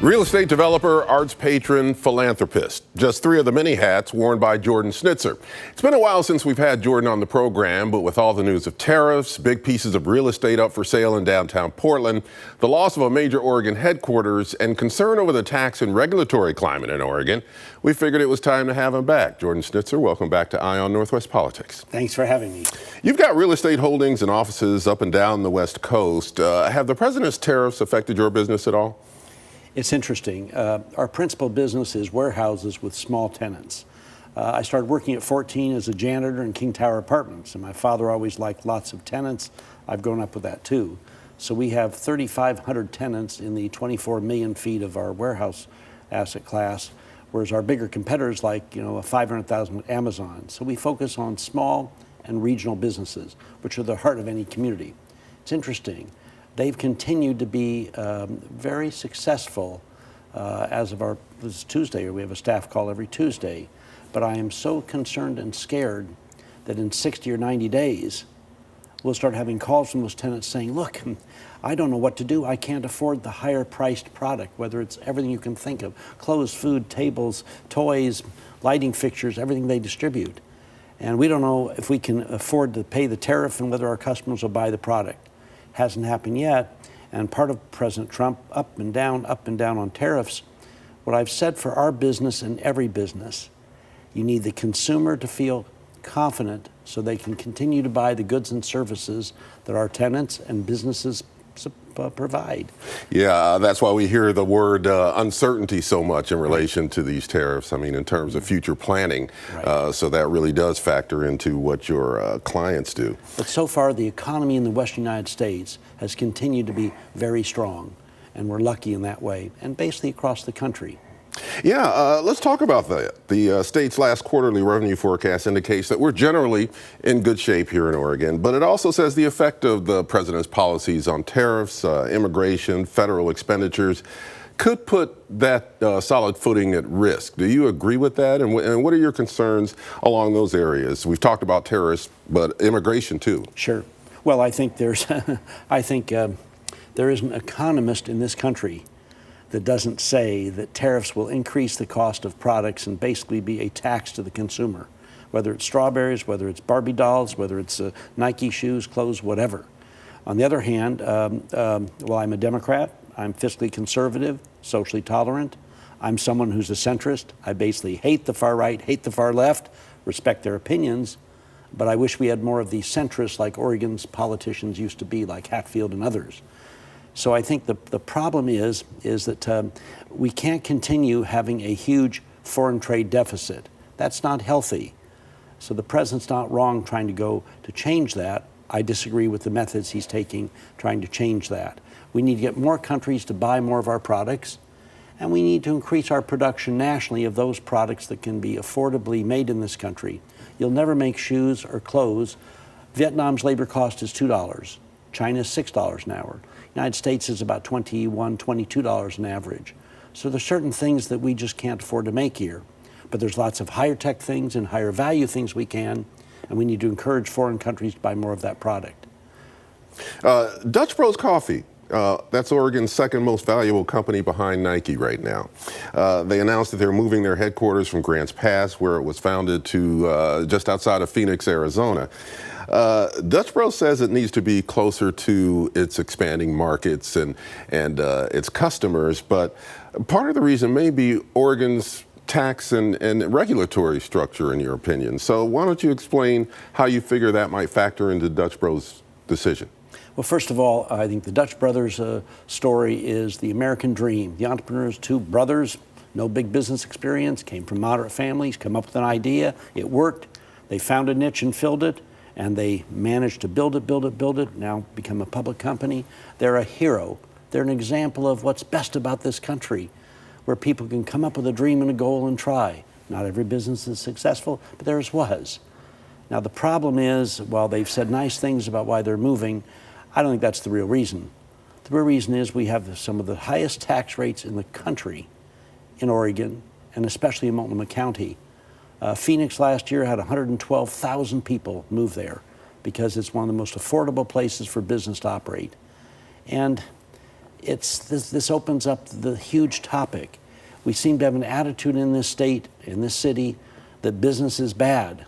Real estate developer, arts patron, philanthropist. Just three of the many hats worn by Jordan Schnitzer. It's been a while since we've had Jordan on the program, but with all the news of tariffs, big pieces of real estate up for sale in downtown Portland, the loss of a major Oregon headquarters, and concern over the tax and regulatory climate in Oregon, we figured it was time to have him back. Jordan Schnitzer, welcome back to Eye on Northwest Politics. Thanks for having me. You've got real estate holdings and offices up and down the West Coast. Have the president's tariffs affected your business at all? It's interesting. Our principal business is warehouses with small tenants. I started working at 14 as a janitor in King Tower Apartments, and my father always liked lots of tenants. I've grown up with that too. So we have 3,500 tenants in the 24 million feet of our warehouse asset class, whereas our bigger competitors like, 500,000 with Amazon. So we focus on small and regional businesses, which are the heart of any community. It's interesting. They've continued to be very successful as of this is Tuesday, we have a staff call every Tuesday. But I am so concerned and scared that in 60 or 90 days, we'll start having calls from those tenants saying, look, I don't know what to do. I can't afford the higher priced product, whether it's everything you can think of, clothes, food, tables, toys, lighting fixtures, everything they distribute. And we don't know if we can afford to pay the tariff and whether our customers will buy the product. Hasn't happened yet, and part of President Trump up and down on tariffs. What I've said for our business and every business, you need the consumer to feel confident so they can continue to buy the goods and services that our tenants and businesses provide. Yeah, that's why we hear the word uncertainty so much in relation to these tariffs. I mean, in terms of future planning. Right. So that really does factor into what your clients do. But so far, the economy in the Western United States has continued to be very strong, and we're lucky in that way, and basically across the country. Yeah, let's talk about that. The state's last quarterly revenue forecast indicates that we're generally in good shape here in Oregon, but it also says the effect of the president's policies on tariffs, immigration, federal expenditures could put that solid footing at risk. Do you agree with that? And what are your concerns along those areas? We've talked about terrorists, but immigration too. Sure. Well, I think there is an economist in this country that doesn't say that tariffs will increase the cost of products and basically be a tax to the consumer, whether it's strawberries, whether it's Barbie dolls, whether it's Nike shoes, clothes, whatever. On the other hand, well, I'm a Democrat. I'm fiscally conservative, socially tolerant. I'm someone who's a centrist. I basically hate the far right, hate the far left, respect their opinions, but I wish we had more of these centrists like Oregon's politicians used to be, like Hatfield and others. So I think the problem is that we can't continue having a huge foreign trade deficit. That's not healthy. So the president's not wrong trying to change that. I disagree with the methods he's taking trying to change that. We need to get more countries to buy more of our products, and we need to increase our production nationally of those products that can be affordably made in this country. You'll never make shoes or clothes. Vietnam's labor cost is $2. China's $6 an hour. United States is about $21, $22 an average. So there's certain things that we just can't afford to make here. But there's lots of higher tech things and higher value things we can, and we need to encourage foreign countries to buy more of that product. Dutch Bros Coffee. That's Oregon's second most valuable company behind Nike right now. They announced that they're moving their headquarters from Grants Pass, where it was founded, to just outside of Phoenix, Arizona. Dutch Bros says it needs to be closer to its expanding markets and its customers, but part of the reason may be Oregon's tax and regulatory structure, in your opinion. So why don't you explain how you figure that might factor into Dutch Bros' decision? Well, first of all, I think the Dutch brothers story is the American dream. The entrepreneurs, two brothers, no big business experience, came from moderate families, come up with an idea, it worked, they found a niche and filled it, and they managed to build it, now become a public company. They're a hero. They're an example of what's best about this country, where people can come up with a dream and a goal and try. Not every business is successful, but theirs was. Now the problem is, while they've said nice things about why they're moving, I don't think that's the real reason. The real reason is we have some of the highest tax rates in the country in Oregon, and especially in Multnomah County. Phoenix last year had 112,000 people move there because it's one of the most affordable places for business to operate. And this opens up the huge topic. We seem to have an attitude in this state, in this city, that business is bad.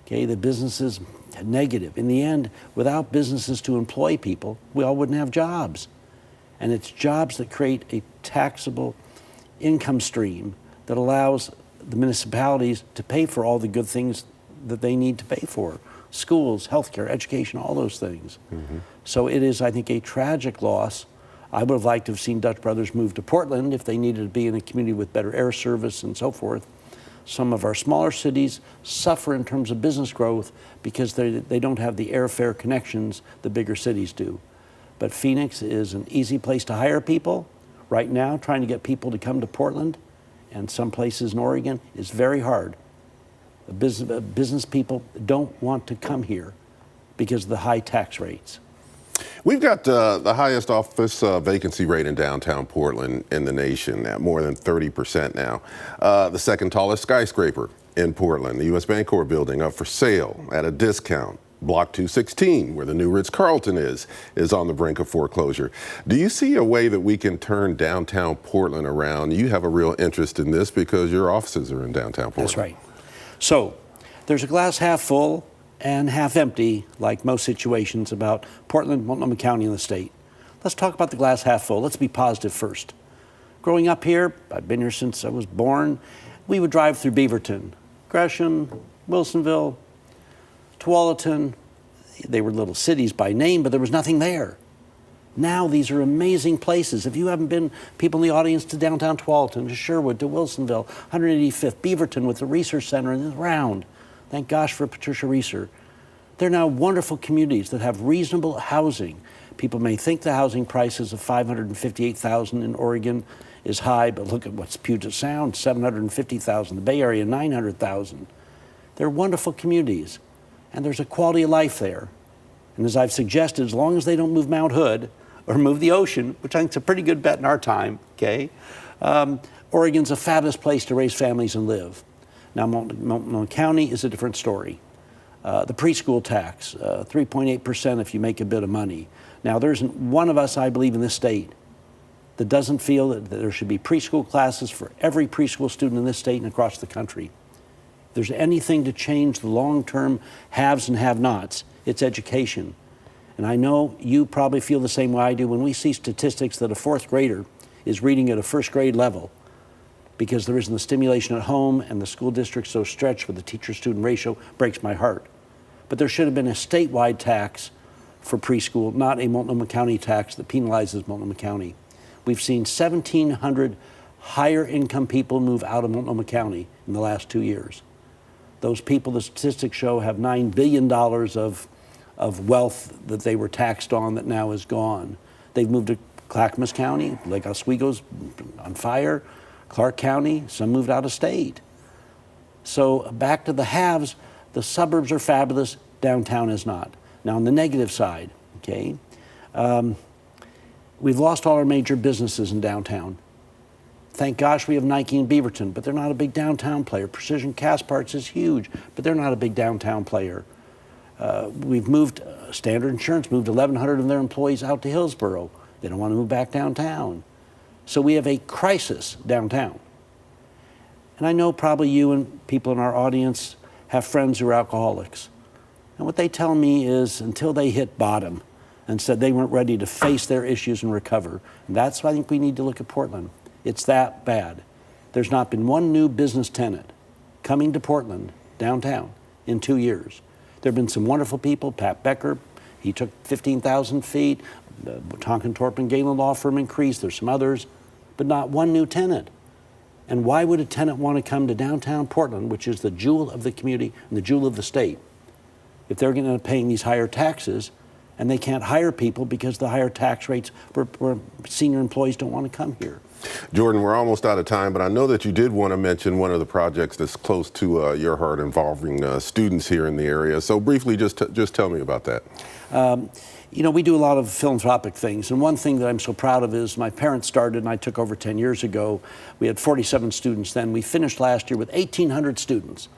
Okay, that business is negative. In the end, without businesses to employ people, we all wouldn't have jobs. And it's jobs that create a taxable income stream that allows the municipalities to pay for all the good things that they need to pay for. Schools, healthcare, education, all those things. So it is, I think, a tragic loss. I would have liked to have seen Dutch Brothers move to Portland if they needed to be in a community with better air service and so forth. Some of our smaller cities suffer in terms of business growth because they don't have the airfare connections the bigger cities do. But Phoenix is an easy place to hire people. Right now, trying to get people to come to Portland and some places in Oregon is very hard. Business people don't want to come here because of the high tax rates. We've got the highest office vacancy rate in downtown Portland in the nation, at more than 30% now. The second tallest skyscraper in Portland, the U.S. Bancorp building, up for sale at a discount. Block 216, where the new Ritz-Carlton is on the brink of foreclosure. Do you see a way that we can turn downtown Portland around? You have a real interest in this because your offices are in downtown Portland. That's right. So there's a glass half full and half empty, like most situations about Portland, Multnomah County, and the state. Let's talk about the glass half full. Let's be positive first. Growing up here, I've been here since I was born, we would drive through Beaverton, Gresham, Wilsonville, Tualatin. They were little cities by name, but there was nothing there. Now these are amazing places. If you haven't been, people in the audience, to downtown Tualatin, to Sherwood, to Wilsonville, 185th, Beaverton with the Research Center and around. Thank gosh for Patricia Reeser. They're now wonderful communities that have reasonable housing. People may think the housing prices of $558,000 in Oregon is high, but look at what's Puget Sound, $750,000. The Bay Area, $900,000. They're wonderful communities. And there's a quality of life there. And as I've suggested, as long as they don't move Mount Hood or move the ocean, which I think is a pretty good bet in our time, okay, Oregon's a fabulous place to raise families and live. Now, Multnomah County is a different story. The preschool tax, 3.8% if you make a bit of money. Now, there isn't one of us, I believe, in this state that doesn't feel that there should be preschool classes for every preschool student in this state and across the country. If there's anything to change the long-term haves and have-nots, it's education. And I know you probably feel the same way I do when we see statistics that a fourth grader is reading at a first grade level because there isn't the stimulation at home and the school district's so stretched with the teacher-student ratio, breaks my heart. But there should have been a statewide tax for preschool, not a Multnomah County tax that penalizes Multnomah County. We've seen 1,700 higher income people move out of Multnomah County in the last 2 years. Those people, the statistics show, have $9 billion of wealth that they were taxed on that now is gone. They've moved to Clackamas County, Lake Oswego's on fire, Clark County, some moved out of state. So back to the haves, the suburbs are fabulous, downtown is not. Now on the negative side, okay, we've lost all our major businesses in downtown. Thank gosh we have Nike in Beaverton, but they're not a big downtown player. Precision Cast Parts is huge, but they're not a big downtown player. We've moved, Standard Insurance moved 1,100 of their employees out to Hillsborough. They don't want to move back downtown. So we have a crisis downtown. And I know probably you and people in our audience have friends who are alcoholics. And what they tell me is until they hit bottom and said they weren't ready to face their issues and recover, and that's why I think we need to look at Portland. It's that bad. There's not been one new business tenant coming to Portland, downtown, in 2 years. There have been some wonderful people. Pat Becker, he took 15,000 feet. The Tonkin, Torp, and Galen law firm increased. There's some others, but not one new tenant. And why would a tenant want to come to downtown Portland, which is the jewel of the community and the jewel of the state, if they're going to end up paying these higher taxes and they can't hire people because the higher tax rates where senior employees don't want to come here? Jordan, we're almost out of time, but I know that you did want to mention one of the projects that's close to your heart involving students here in the area. So briefly, just tell me about that. You know, we do a lot of philanthropic things, and one thing that I'm so proud of is my parents started, and I took over 10 years ago. We had 47 students then. We finished last year with 1,800 students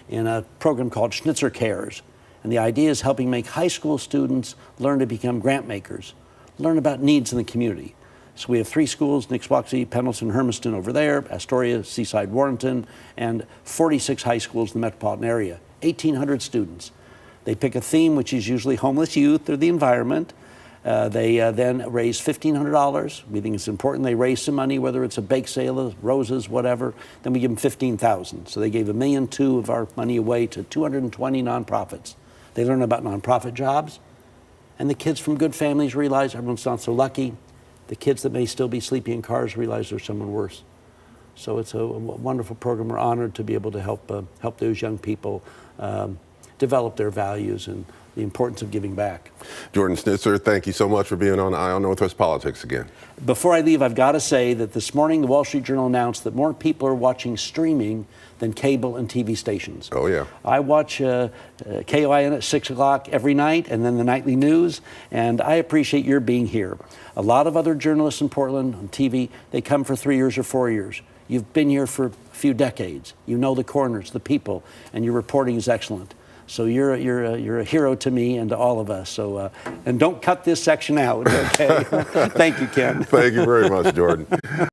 in a program called Schnitzer Cares. And the idea is helping make high school students learn to become grant makers, learn about needs in the community. So we have 3 schools, Nickswaukee, Pendleton, Hermiston over there, Astoria, Seaside, Warrenton, and 46 high schools in the metropolitan area, 1,800 students. They pick a theme, which is usually homeless youth or the environment. They then raise $1,500. We think it's important they raise some money, whether it's a bake sale, roses, whatever. Then we give them $15,000. So they gave $1.2 million of our money away to 220 nonprofits. They learn about nonprofit jobs. And the kids from good families realize everyone's not so lucky. The kids that may still be sleeping in cars realize there's someone worse. So it's a wonderful program. We're honored to be able to help those young people develop their values and the importance of giving back. Jordan Schnitzer, thank you so much for being on Eye on Northwest Politics again. Before I leave, I've got to say that this morning the Wall Street Journal announced that more people are watching streaming than cable and TV stations. Oh, yeah. I watch KOIN at 6 o'clock every night and then the nightly news, and I appreciate your being here. A lot of other journalists in Portland on TV, they come for 3 years or 4 years. You've been here for a few decades. You know the corners, the people, and your reporting is excellent. So you're a hero to me and to all of us. So and don't cut this section out, okay? Thank you, Ken. Thank you very much, Jordan.